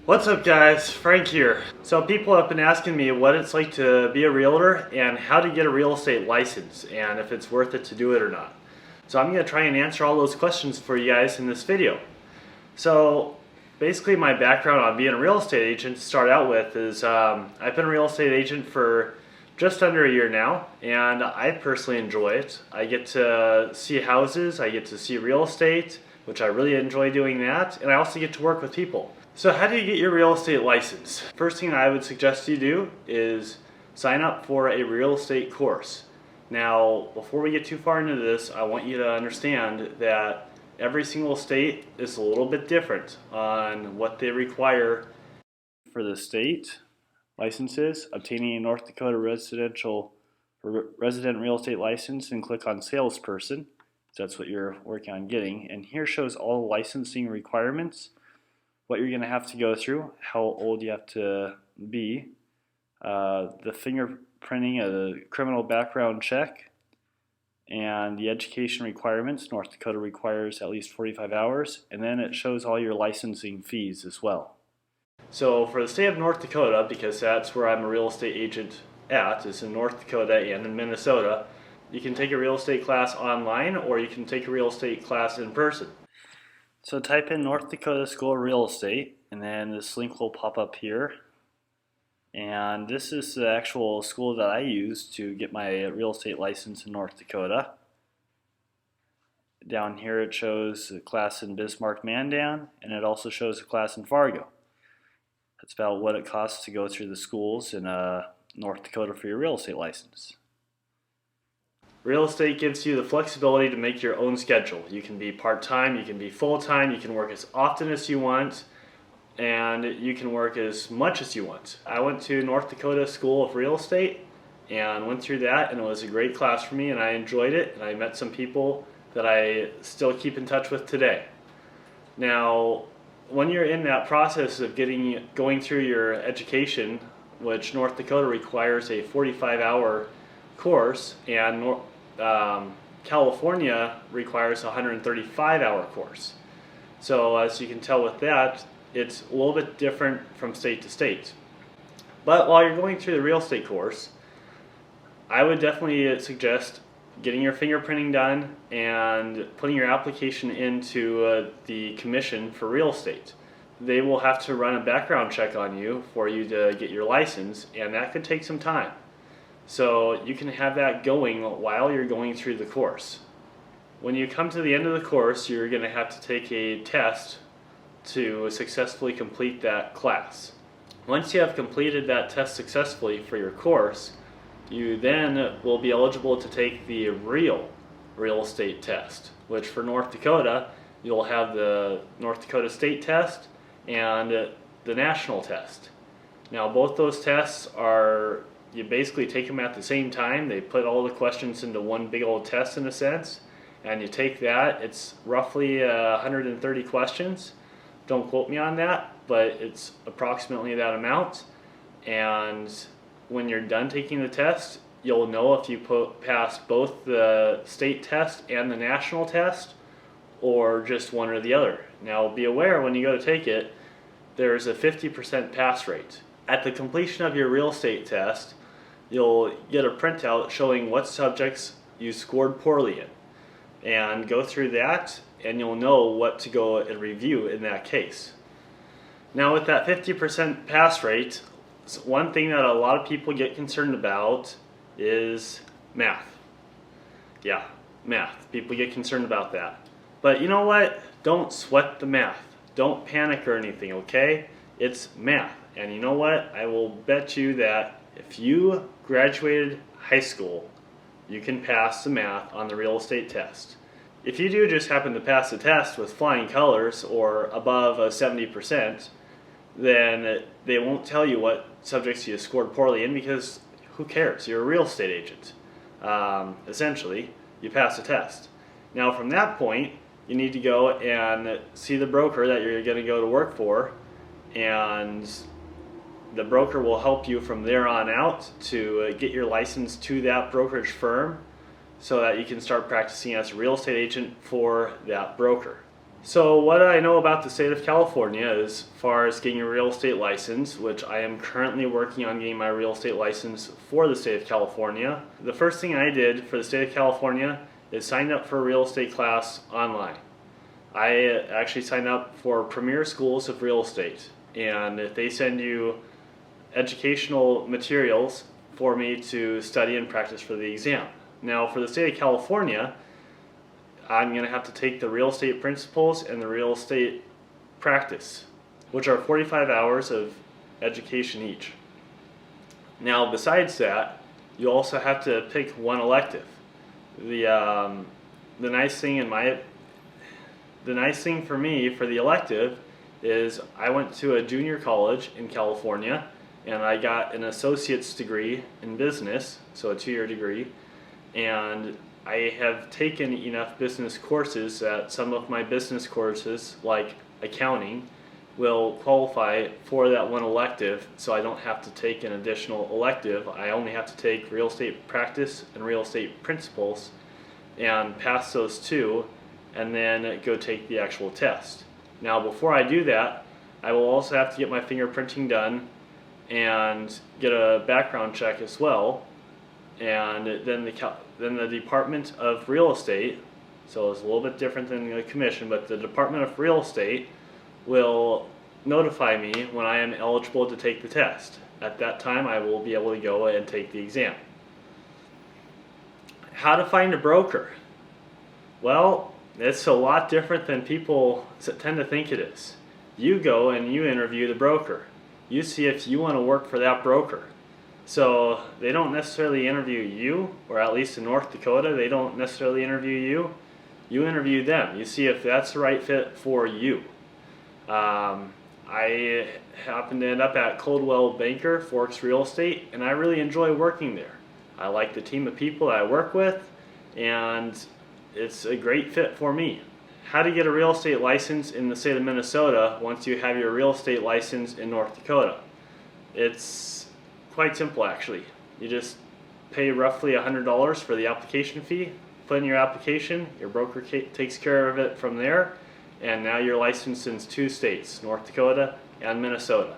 What's up guys, Frank here. So people have been asking me what it's like to be a realtor and how to get a real estate license and if it's worth it to do it or not. So I'm going to try and answer all those questions for you guys in this video. So basically my background on being a real estate agent to start out with is I've been a real estate agent for just under a year now and I personally enjoy it. I get to see houses, I get to see real estate, which I really enjoy doing that, and I also get to work with people. So how do you get your real estate license? First thing I would suggest you do is sign up for a real estate course. Now, before we get too far into this, I want you to understand that every single state is a little bit different on what they require for the state licenses. Obtaining a North Dakota resident real estate license, and click on salesperson. That's what you're working on getting. And here shows all licensing requirements, what you're going to have to go through, how old you have to be, the fingerprinting of the criminal background check, and the education requirements. North Dakota requires at least 45 hours, and then it shows all your licensing fees as well. So for the state of North Dakota, because that's where I'm a real estate agent at, is in North Dakota and in Minnesota, you can take a real estate class online or you can take a real estate class in person. So type in North Dakota School of Real Estate, and then this link will pop up here. And this is the actual school that I use to get my real estate license in North Dakota. Down here it shows a class in Bismarck, Mandan, and it also shows a class in Fargo. That's about what it costs to go through the schools in North Dakota for your real estate license. Real estate gives you the flexibility to make your own schedule. You can be part-time, you can be full-time, you can work as often as you want, and you can work as much as you want. I went to North Dakota School of Real Estate and went through that, and it was a great class for me and I enjoyed it, and I met some people that I still keep in touch with today. Now, when you're in that process of going through your education, which North Dakota requires a 45-hour course, and California requires a 135-hour course. So as you can tell with that, it's a little bit different from state to state. But while you're going through the real estate course, I would definitely suggest getting your fingerprinting done and putting your application into the Commission for Real Estate. They will have to run a background check on you for you to get your license, and that could take some time. So you can have that going while you're going through the course. When you come to the end of the course, you're going to have to take a test to successfully complete that class. Once you have completed that test successfully for your course, you then will be eligible to take the real estate test, which for North Dakota, you'll have the North Dakota state test and the national test. Now both those tests you basically take them at the same time. They put all the questions into one big old test in a sense, and you take that. It's roughly 130 questions. Don't quote me on that, but it's approximately that amount. And when you're done taking the test, you'll know if you passed both the state test and the national test, or just one or the other. Now be aware when you go to take it, there's a 50% pass rate. At the completion of your real estate test, you'll get a printout showing what subjects you scored poorly in, and go through that and you'll know what to go and review in that case. Now with that 50% pass rate, one thing that a lot of people get concerned about is math. Yeah, math. People get concerned about that. But you know what? Don't sweat the math. Don't panic or anything, okay? It's math. And you know what? I will bet you that if you graduated high school, you can pass the math on the real estate test. If you do just happen to pass the test with flying colors or above a 70%, then they won't tell you what subjects you scored poorly in, because who cares? You're a real estate agent. Essentially, you pass the test. Now from that point, you need to go and see the broker that you're going to go to work for, and the broker will help you from there on out to get your license to that brokerage firm so that you can start practicing as a real estate agent for that broker. So what I know about the state of California as far as getting a real estate license, which I am currently working on getting my real estate license for the state of California. The first thing I did for the state of California is signed up for a real estate class online. I actually signed up for Premier Schools of Real Estate, and they send you educational materials for me to study and practice for the exam. Now for the state of California, I'm going to have to take the real estate principles and the real estate practice, which are 45 hours of education each. Now besides that, you also have to pick one elective. The nice thing for me for the elective is I went to a junior college in California and I got an associate's degree in business, so a 2-year degree, and I have taken enough business courses that some of my business courses, like accounting, will qualify for that one elective, so I don't have to take an additional elective. I only have to take real estate practice and real estate principles and pass those two, and then go take the actual test. Now before I do that, I will also have to get my fingerprinting done and get a background check as well, and then the Department of Real Estate, so it's a little bit different than the commission, but the Department of Real Estate will notify me when I am eligible to take the test. At that time I will be able to go and take the exam. How to find a broker? Well, it's a lot different than people tend to think it is. You go and you interview the broker. You see if you want to work for that broker. So they don't necessarily interview you, or at least in North Dakota, they don't necessarily interview you. You interview them. You see if that's the right fit for you. I happened to end up at Coldwell Banker Forks Real Estate, and I really enjoy working there. I like the team of people that I work with, and it's a great fit for me. How to get a real estate license in the state of Minnesota once you have your real estate license in North Dakota. It's quite simple actually. You just pay roughly $100 for the application fee, put in your application, your broker takes care of it from there, and now you're licensed in 2 states, North Dakota and Minnesota.